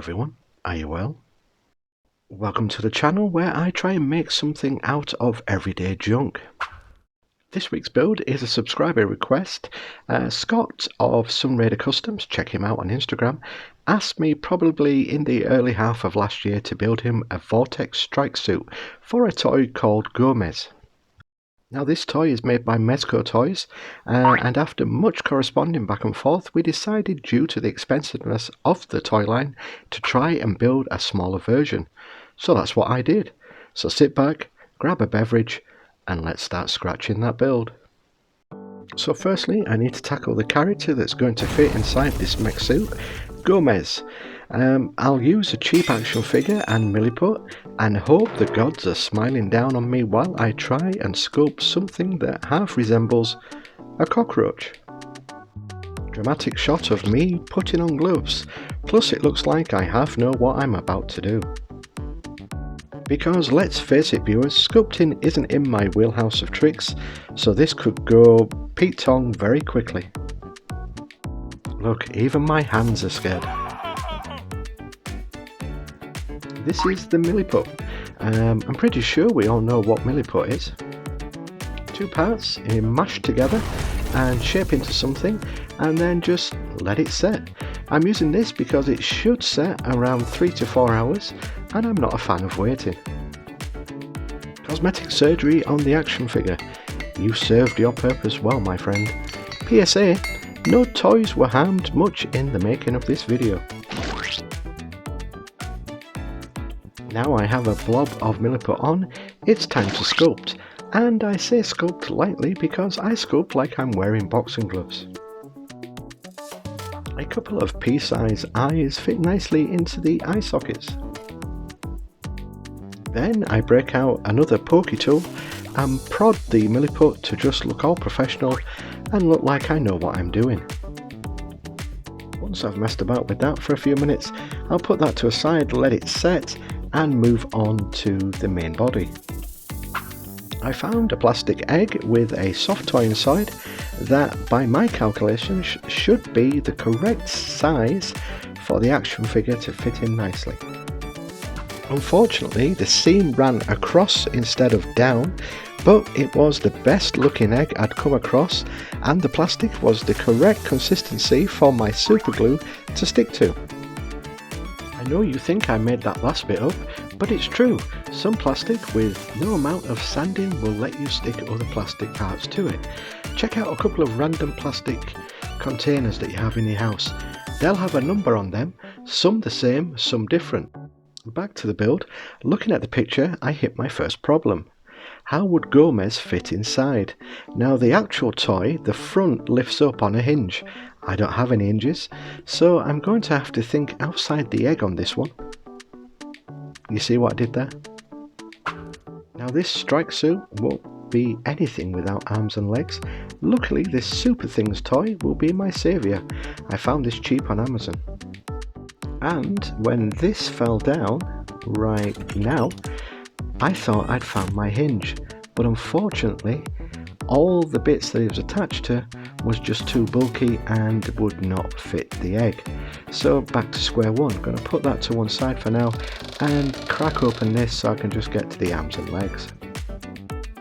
everyone, are you well? Welcome to the channel where I try and make something out of everyday junk. This week's build is a subscriber request. Scott of Sunraider Customs, check him out on Instagram, asked me probably in the early half of last year to build him a Vortex strike suit for a toy called Gomez. Now this toy is made by Mezco Toys, and after much corresponding back and forth we decided, due to the expensiveness of the toy line, to try and build a smaller version. So that's what I did. So sit back, grab a beverage and let's start scratching that build. So firstly I need to tackle the character that's going to fit inside this mech suit, Gomez. I'll use a cheap action figure and milliput and hope the gods are smiling down on me while I try and sculpt something that half resembles a cockroach. Dramatic shot of me putting on gloves, plus it looks like I half know what I'm about to do. Because let's face it viewers, sculpting isn't in my wheelhouse of tricks, so this could go Pete Tong very quickly. Look, even my hands are scared. This is the milliput. I'm pretty sure we all know what milliput is. Two parts mashed together and shape into something and then just let it set. I'm using this because it should set around 3 to 4 hours and I'm not a fan of waiting. Cosmetic surgery on the action figure. You served your purpose well, my friend. PSA, no toys were harmed much in the making of this video. Now I have a blob of milliput on, it's time to sculpt, and I say sculpt lightly because I sculpt like I'm wearing boxing gloves. A couple of pea-sized eyes fit nicely into the eye sockets. Then I break out another pokey tool and prod the milliput to just look all professional and look like I know what I'm doing. Once I've messed about with that for a few minutes, I'll put that to a side, let it set, and move on to the main body. I found a plastic egg with a soft toy inside that, by my calculations, should be the correct size for the action figure to fit in nicely. Unfortunately, the seam ran across instead of down, but it was the best looking egg I'd come across, and the plastic was the correct consistency for my super glue to stick to. I know you think I made that last bit up, but it's true. Some plastic with no amount of sanding will let you stick other plastic parts to it. Check out a couple of random plastic containers that you have in your house. They'll have a number on them, some the same, some different. Back to the build. Looking at the picture, I hit my first problem. How would Gomez fit inside? Now the actual toy, the front lifts up on a hinge. I don't have any hinges, so I'm going to have to think outside the egg on this one. You see what I did there? Now this strike suit won't be anything without arms and legs. Luckily this Super Things toy will be my saviour. I found this cheap on Amazon. And when this fell down, right now, I thought I'd found my hinge, but unfortunately all the bits that it was attached to was just too bulky and would not fit the egg. So back to square one. Going to put that to one side for now and crack open this so I can just get to the arms and legs.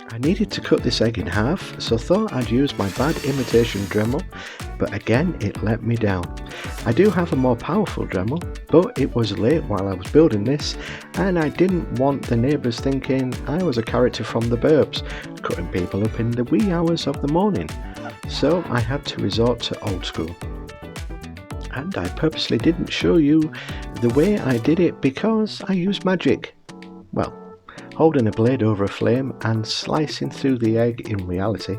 I needed to cut this egg in half, so thought I'd use my bad imitation Dremel, but again it let me down. I do have a more powerful Dremel, but it was late while I was building this and I didn't want the neighbours thinking I was a character from the Burbs, cutting people up in the wee hours of the morning. So I had to resort to old school. And I purposely didn't show you the way I did it because I used magic. Well, holding a blade over a flame and slicing through the egg in reality.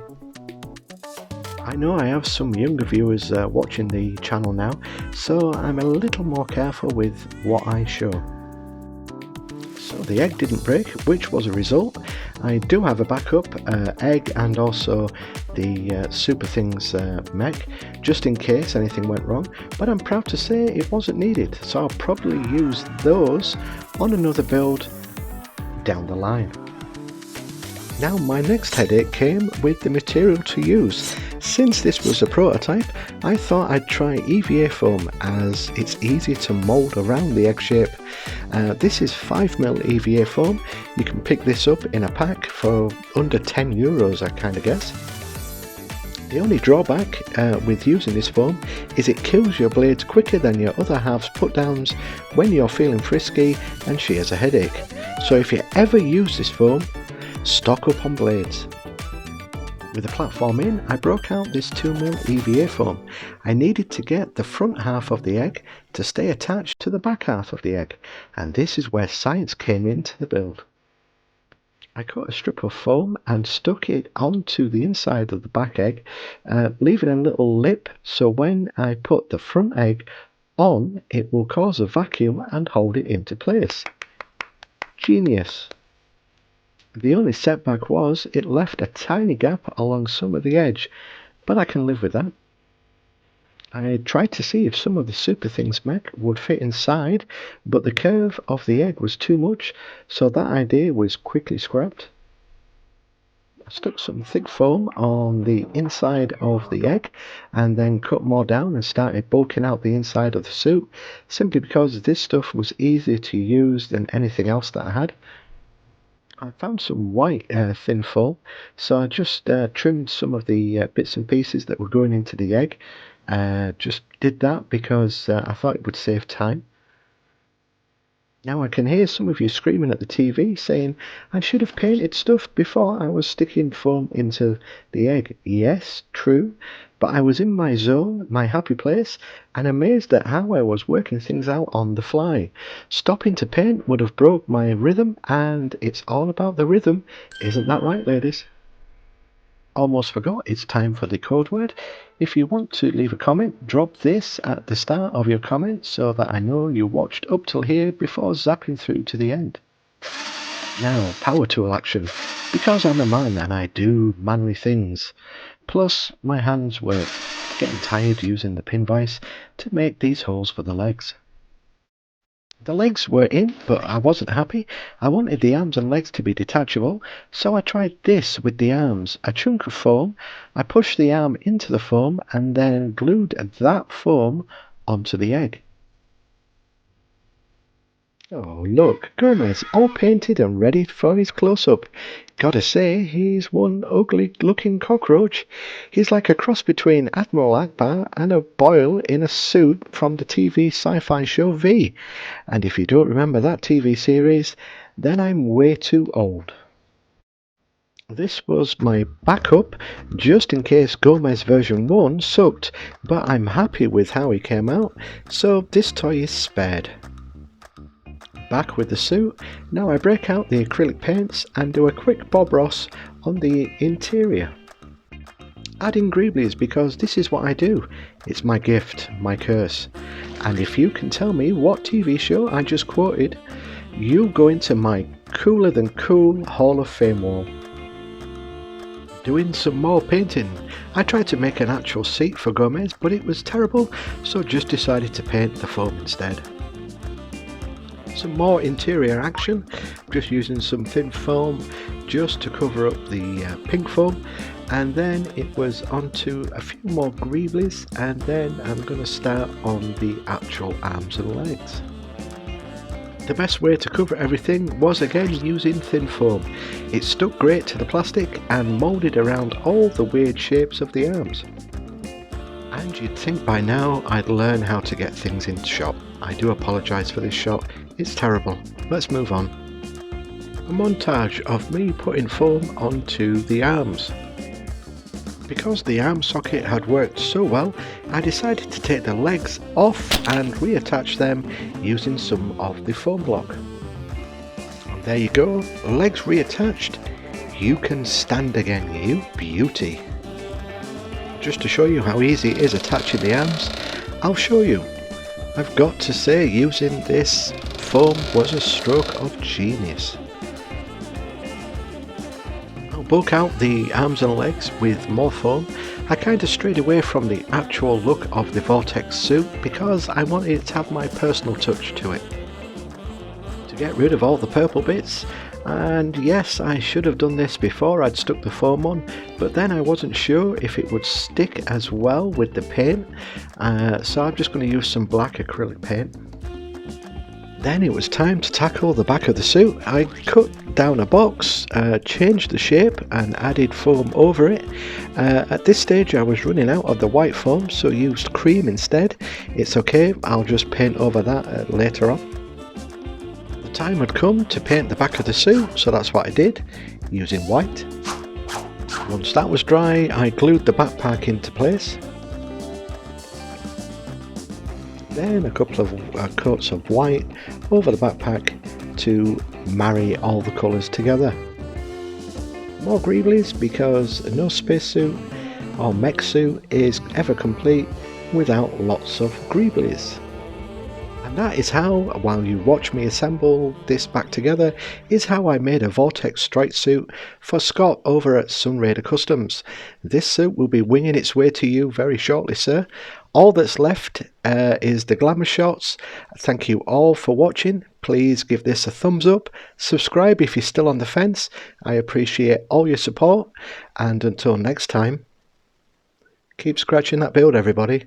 I know I have some younger viewers watching the channel now, so I'm a little more careful with what I show. So the egg didn't break, which was a result. I do have a backup egg and also the Super Things mech, just in case anything went wrong, but I'm proud to say it wasn't needed, so I'll probably use those on another build down the line. Now my next headache came with the material to use. Since this was a prototype, I thought I'd try EVA foam as it's easy to mould around the egg shape. This is 5mm EVA foam. You can pick this up in a pack for under €10 I kind of guess. The only drawback with using this foam is it kills your blades quicker than your other halves put downs when you're feeling frisky and she has a headache. So if you ever use this foam, stock up on blades. With the platform in, I broke out this 2mm EVA foam. I needed to get the front half of the egg to stay attached to the back half of the egg, and this is where science came into the build. I cut a strip of foam and stuck it onto the inside of the back egg, leaving a little lip so when I put the front egg on, it will cause a vacuum and hold it into place. Genius! The only setback was it left a tiny gap along some of the edge, but I can live with that. I tried to see if some of the Super Things Mech would fit inside, but the curve of the egg was too much, so that idea was quickly scrapped. I stuck some thick foam on the inside of the egg and then cut more down and started bulking out the inside of the suit, simply because this stuff was easier to use than anything else that I had. I found some white thin foam, so I just trimmed some of the bits and pieces that were going into the egg. Just did that because I thought it would save time. Now I can hear some of you screaming at the TV saying I should have painted stuff before I was sticking foam into the egg. Yes, true, but I was in my zone, my happy place, and amazed at how I was working things out on the fly. Stopping to paint would have broke my rhythm, and it's all about the rhythm. Isn't that right, ladies? Almost forgot, it's time for the code word. If you want to leave a comment, drop this at the start of your comment so that I know you watched up till here before zapping through to the end. Now, power tool action. Because I'm a man and I do manly things. Plus, my hands were getting tired using the pin vise to make these holes for the legs. The legs were in, but I wasn't happy. I wanted the arms and legs to be detachable, so I tried this with the arms. A chunk of foam, I pushed the arm into the foam and then glued that foam onto the egg. Oh look, Gomez, all painted and ready for his close-up. Gotta say, he's one ugly looking cockroach. He's like a cross between Admiral Akbar and a boil in a suit from the TV sci-fi show V. And if you don't remember that TV series, then I'm way too old. This was my backup, just in case Gomez version 1 sucked, but I'm happy with how he came out, so this toy is spared. Back with the suit, now I break out the acrylic paints and do a quick Bob Ross on the interior. Adding greeblies because this is what I do. It's my gift, my curse. And if you can tell me what TV show I just quoted, you'll go into my cooler than cool Hall of Fame wall. Doing some more painting. I tried to make an actual seat for Gomez, but it was terrible, so just decided to paint the foam instead. Some more interior action, just using some thin foam just to cover up the pink foam, and then it was onto a few more greeblies, and then I'm going to start on the actual arms and legs. The best way to cover everything was again using thin foam. It stuck great to the plastic and moulded around all the weird shapes of the arms. And you'd think by now I'd learn how to get things into shot. I do apologise for this shot, it's terrible. Let's move on. A montage of me putting foam onto the arms. Because the arm socket had worked so well, I decided to take the legs off and reattach them using some of the foam block. And there you go, legs reattached. You can stand again, you beauty. Just to show you how easy it is attaching the arms, I'll show you. I've got to say, using this foam was a stroke of genius. I'll bulk out the arms and legs with more foam. I kind of strayed away from the actual look of the Vortex suit because I wanted it to have my personal touch to it. To get rid of all the purple bits, And yes, I should have done this before I'd stuck the foam on, but then I wasn't sure if it would stick as well with the paint, so I'm just going to use some black acrylic paint. Then it was time to tackle the back of the suit. I cut down a box, changed the shape and added foam over it. At this stage I was running out of the white foam, so used cream instead. It's okay, I'll just paint over that later on. The time had come to paint the back of the suit, so that's what I did, using white. Once that was dry, I glued the backpack into place. Then a couple of coats of white over the backpack to marry all the colours together. More greeblies, because no spacesuit or mech suit is ever complete without lots of greeblies. And that is how, while you watch me assemble this back together, is how I made a Vortex strike suit for Scott over at Sunraider Customs. This suit will be winging its way to you very shortly, sir. All that's left is the glamour shots. Thank you all for watching. Please give this a thumbs up. Subscribe if you're still on the fence. I appreciate all your support. And until next time, keep scratching that build, everybody.